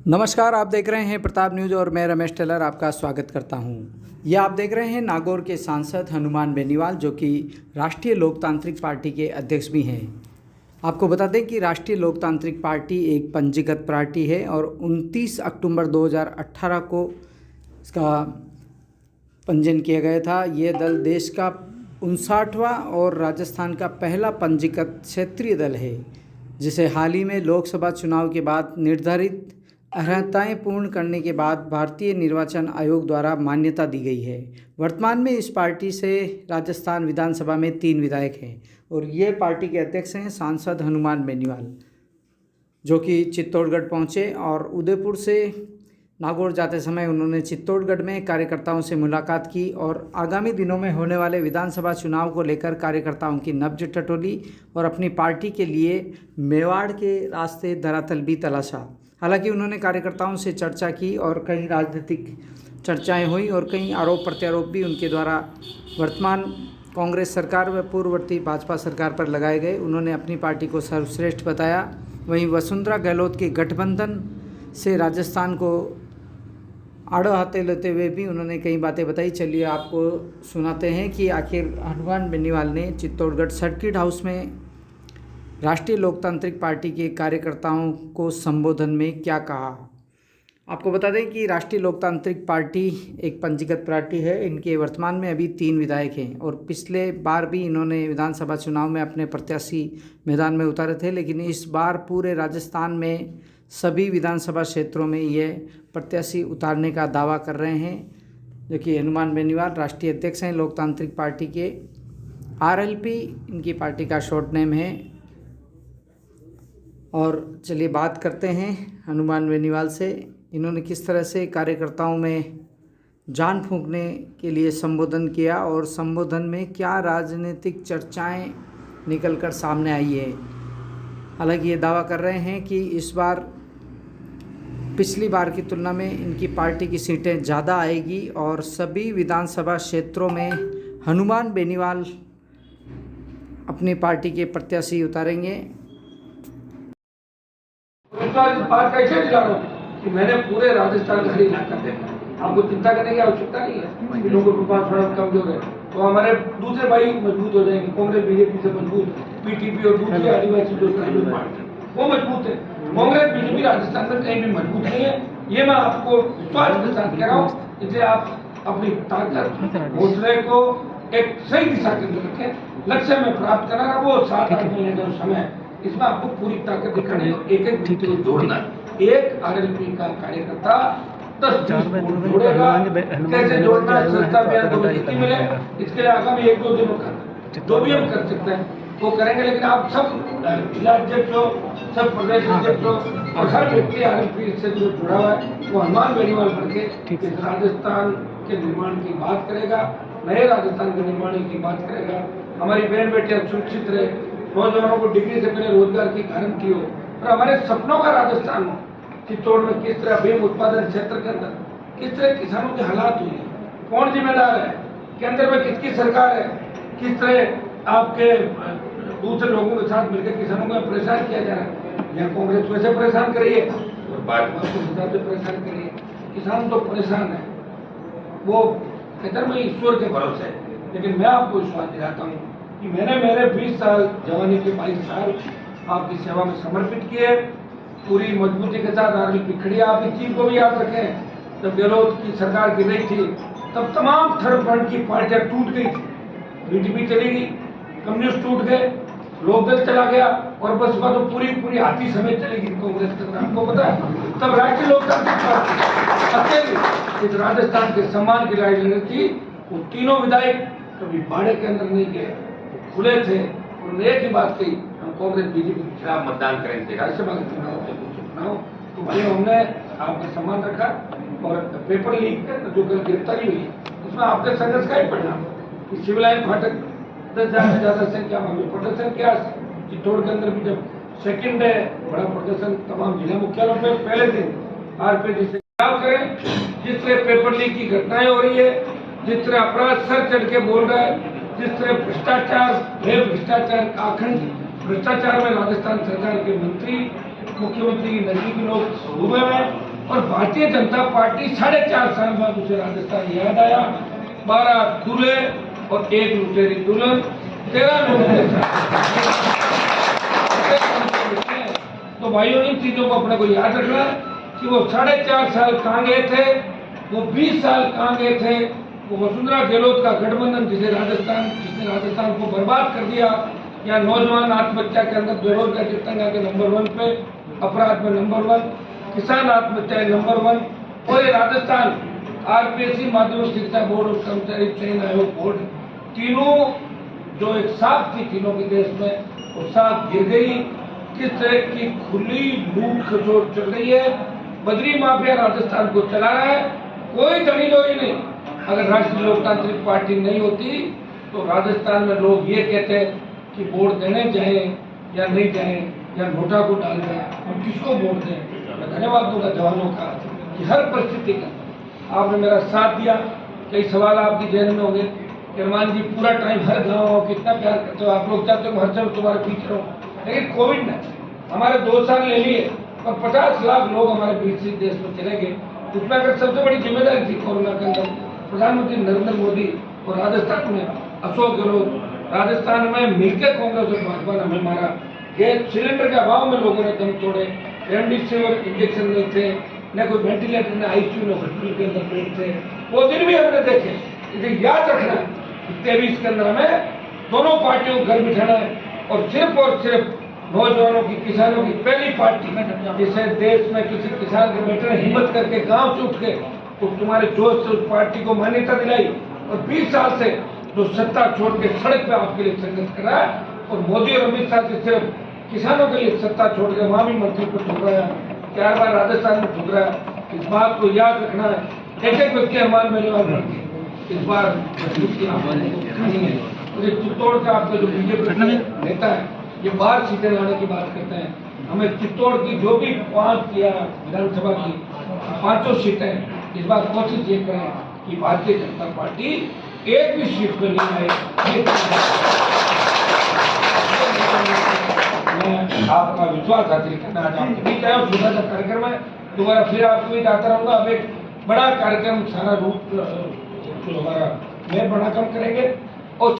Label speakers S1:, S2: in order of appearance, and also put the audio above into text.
S1: नमस्कार, आप देख रहे हैं प्रताप न्यूज़ और मैं रमेश टेलर आपका स्वागत करता हूं। यह आप देख रहे हैं नागौर के सांसद हनुमान बेनीवाल, जो कि राष्ट्रीय लोकतांत्रिक पार्टी के अध्यक्ष भी हैं। आपको बता दें कि राष्ट्रीय लोकतांत्रिक पार्टी एक पंजीकृत पार्टी है और 29 अक्टूबर 2018 को इसका पंजीयन किया गया था। ये दल देश का 59वां और राजस्थान का पहला पंजीकृत क्षेत्रीय दल है, जिसे हाल ही में लोकसभा चुनाव के बाद निर्धारित अर्हताएं पूर्ण करने के बाद भारतीय निर्वाचन आयोग द्वारा मान्यता दी गई है। वर्तमान में इस पार्टी से राजस्थान विधानसभा में 3 विधायक हैं और ये पार्टी के अध्यक्ष हैं सांसद हनुमान बेनीवाल, जो कि चित्तौड़गढ़ पहुंचे और उदयपुर से नागौर जाते समय उन्होंने चित्तौड़गढ़ में कार्यकर्ताओं से मुलाकात की और आगामी दिनों में होने वाले विधानसभा चुनाव को लेकर कार्यकर्ताओं की नब्ज टटोली और अपनी पार्टी के लिए मेवाड़ के रास्ते धरातल भी तलाशा। हालांकि उन्होंने कार्यकर्ताओं से चर्चा की और कई राजनीतिक चर्चाएं हुई और कई आरोप प्रत्यारोप भी उनके द्वारा वर्तमान कांग्रेस सरकार व पूर्ववर्ती भाजपा सरकार पर लगाए गए। उन्होंने अपनी पार्टी को सर्वश्रेष्ठ बताया। वहीं वसुंधरा गहलोत के गठबंधन से राजस्थान को आड़े हाथे लेते हुए भी उन्होंने कई बातें बताई। चलिए आपको सुनाते हैं कि आखिर हनुमान बेनीवाल ने चित्तौड़गढ़ सर्किट हाउस में राष्ट्रीय लोकतांत्रिक पार्टी के कार्यकर्ताओं को संबोधन में क्या कहा। आपको बता दें कि राष्ट्रीय लोकतांत्रिक पार्टी एक पंजीकृत पार्टी है। इनके वर्तमान में अभी 3 विधायक हैं और पिछले बार भी इन्होंने विधानसभा चुनाव में अपने प्रत्याशी मैदान में उतारे थे, लेकिन इस बार पूरे राजस्थान में सभी विधानसभा क्षेत्रों में ये प्रत्याशी उतारने का दावा कर रहे हैं, जो कि हनुमान बेनीवाल राष्ट्रीय अध्यक्ष हैं लोकतांत्रिक पार्टी के। RLP इनकी पार्टी का शॉर्ट नेम है। और चलिए बात करते हैं हनुमान बेनीवाल से। इन्होंने किस तरह से कार्यकर्ताओं में जान फूंकने के लिए संबोधन किया और संबोधन में क्या राजनीतिक चर्चाएं निकलकर सामने आई है। हालांकि ये दावा कर रहे हैं कि इस बार पिछली बार की तुलना में इनकी पार्टी की सीटें ज़्यादा आएगी और सभी विधानसभा क्षेत्रों में हनुमान बेनीवाल अपनी पार्टी के प्रत्याशी उतारेंगे।
S2: इस बात का इसे दिला रहा हूँ कि मैंने पूरे राजस्थान का इलाका देखा। आपको चिंता करने की आवश्यकता नहीं है। इन लोगों के पास थोड़ा कमजोर है तो हमारे दूसरे भाई मजबूत हो जाएंगे। कांग्रेस बीजेपी से मजबूत, PTP और दूसरी आदिवासी जो पार्टी वो मजबूत है। कांग्रेस बीजेपी राजस्थान में कहीं भी मजबूत नहीं है। ये मैं आपको विश्वास के साथ कह रहा हूँ। इसलिए आप अपनी ताकत हौसले को एक सही दिशा के अंदर रखें। लक्ष्य में प्राप्त करना वो 7-8 महीने का समय, इसमें आपको पूरी ताकत दिखानी है। एक को जोड़ना। एक RLP का कार्यकर्ता 10 जोड़ेगा। कैसे जोड़ना है, संस्था में तो कितनी मिले, इसके लिए आगामी 1-2 दिनों का जो भी हम कर सकते हैं वो करेंगे। लेकिन आप सब जिला अध्यक्ष हो, सब प्रदेश अध्यक्ष हो और हर व्यक्ति RLP से जो जुड़ा हुआ है वो हनुमान बेनीवाल करके राजस्थान के निर्माण की बात करेगा, नए राजस्थान के निर्माण की बात करेगा। हमारी बहन बेटियां सुरक्षित रहे, नौजवानों को डिग्री से पहले रोजगार की गारंटी हो और हमारे सपनों का राजस्थान हो। चित्तौड़ में किस तरह अफीम उत्पादन क्षेत्र के अंदर किस तरह किसानों के हालात हुए, कौन जिम्मेदार है, केंद्र में किसकी सरकार है, किस तरह आपके दूसरे लोगों के साथ मिलकर किसानों को परेशान किया जा रहा है। यहाँ कांग्रेस वैसे परेशान कर रही है और भाजपा को हिसाब से परेशान कर रही है। किसान तो परेशान है, वो कहते मैं ईश्वर के भरोसे है। लेकिन मैं आपको विश्वास दिलाता हूँ कि मैंने मेरे 20 साल जवानी के 22 साल आपकी सेवा में समर्पित किए। पूरी मजबूती के साथ RLP खड़ी। आप इस चीज को भी याद रखें, जब गहलोत की सरकार गिर रही थी तब तमाम थर्ड फ्रंट की पार्टियां टूट गई थी। BTP चली गई, कम्युनिस्ट टूट गए, लोकदल चला गया और बसपा तो पूरी हाथी समेत चलेगी कांग्रेस के अंदर। आपको पता है तब राष्ट्रीय लोकतांत्रिक पार्टी अकेली इस राजस्थान के सम्मान की लड़ाई लड़ रही थी। वो तीनों विधायक कभी बाड़े के अंदर नहीं गए, खुले थे। और एक ही बात कही, हम कांग्रेस बीजेपी के खिलाफ मतदान करेंगे राज्यसभा के चुनाव। तो भाई हमने आपका सम्मान रखा और पेपर लीक जो कल गिरफ्तारी हुई उसमें आपके संघर्ष का ही परिणाम कि सिविल लाइन फाटक 10,000 से ज्यादा संख्या में हमें प्रदर्शन किया। चित्तौड़ के अंदर भी जब सेकंड है बड़ा प्रदर्शन तमाम जिला मुख्यालयों पे पहले दिन RLP से करें। जिस तरह पेपर लीक की घटनाएं हो रही है, जिस तरह अपराध सर चढ़ के बोल रहा है, जिस तरह भ्रष्टाचार का अखंड भ्रष्टाचार में राजस्थान सरकार के मंत्री, मुख्यमंत्री की नजदीकी लोग डूबे हुए और भारतीय जनता पार्टी 4.5 साल बाद उसे राजस्थान याद आया। 12 दूल्हे और 1 लुटेरी दुल्हन, 13 लोगों के साथ। तो भाइयों, इन चीजों को अपने को याद रखना है कि वो 4.5 साल कहाँ गए थे, वो 20 साल कहाँ गए थे। वो वसुंधरा गहलोत का गठबंधन जिसने राजस्थान को बर्बाद कर दिया, या नौजवान आत्महत्या के अंदर बेरोजगारी के तंगा के नंबर 1 पे, अपराध में नंबर 1, किसान आत्महत्या नंबर 1, और ये राजस्थान आरपीएससी माध्यमिक शिक्षा बोर्ड और कर्मचारी चयन आयोग बोर्ड, तीनों जो एक साख थी तीनों के देश में, वो साख गिर गई। किस तरह की खुली लूट खसोट चल रही है, बदरी माफिया राजस्थान को चला रहा है। कोई दलील ही नहीं। अगर राष्ट्रीय लोकतांत्रिक पार्टी नहीं होती तो राजस्थान में लोग ये कहते कि वोट देने जाएं या नहीं जाएं, या नोटा को डाल दें, हम किसको वोट दें। मैं धन्यवाद दूंगा जवानों का कि हर परिस्थिति का आपने मेरा साथ दिया। कई सवाल आपकी जेल में होंगे, किरमान जी पूरा टाइम हर गाँव कितना प्यार करते हो, आप लोग चाहते हो हर जगह तुम्हारे पीछे रहो, लेकिन कोविड ने हमारे 2 साल ले लिए और 50 लाख लोग हमारे बीच से देश में चले गए। उसमें अगर सबसे बड़ी जिम्मेदारी थी कोरोना के अंदर प्रधानमंत्री नरेंद्र मोदी और राजस्थान में अशोक गहलोत, राजस्थान में मिलकर कांग्रेस और भाजपा ने हमें मारा। गैस सिलेंडर के अभाव में लोगों ने दम तोड़े, रेमडेसिविर इंजेक्शन नहीं थे, न कोई वेंटिलेटर, न आईसीयू, न हॉस्पिटल के अंदर बेड थे। वो दिन भी हमने देखे। इसे याद रखना 23 के अंदर हमें दोनों पार्टियों को घर बिठाना है और सिर्फ नौजवानों की, किसानों की पहली पार्टी, जिसे देश में किसी किसान के बेटे ने हिम्मत करके गांव से उठ के तो तुम्हारे जोश से उस पार्टी को मान्यता दिलाई, और 20 साल से जो सत्ता छोड़ के सड़क पे आपके लिए संघर्ष कर रहा है, और मोदी और अमित शाह की सिर्फ किसानों के लिए सत्ता छोड़ के वहां भी मंत्री को ठुक रहा है, 4 बार राजस्थान में ठुक रहा है। इस बात को याद रखना है। एक व्यक्ति हनुमान बेनीवाल इस बार मुझे चित्तौड़ का आपका जो बीजेपी नेता है, ये 12 सीटें लाने की बात करते हैं। हमें चित्तौड़ की जो भी 5 या विधानसभा की 5 सीटें, इस बार कोशिश ये करें कि भारतीय जनता पार्टी एक भी सीट पर नहीं आए। मैं आपका विश्वास हासिल करना आज आपके बीच आया हूँ। छोटा सा कार्यक्रम है, दोबारा फिर आपको भी आता रहूंगा। अब एक बड़ा कार्यक्रम सारा रूप जो हमारा मेयर बड़ा कम करेंगे।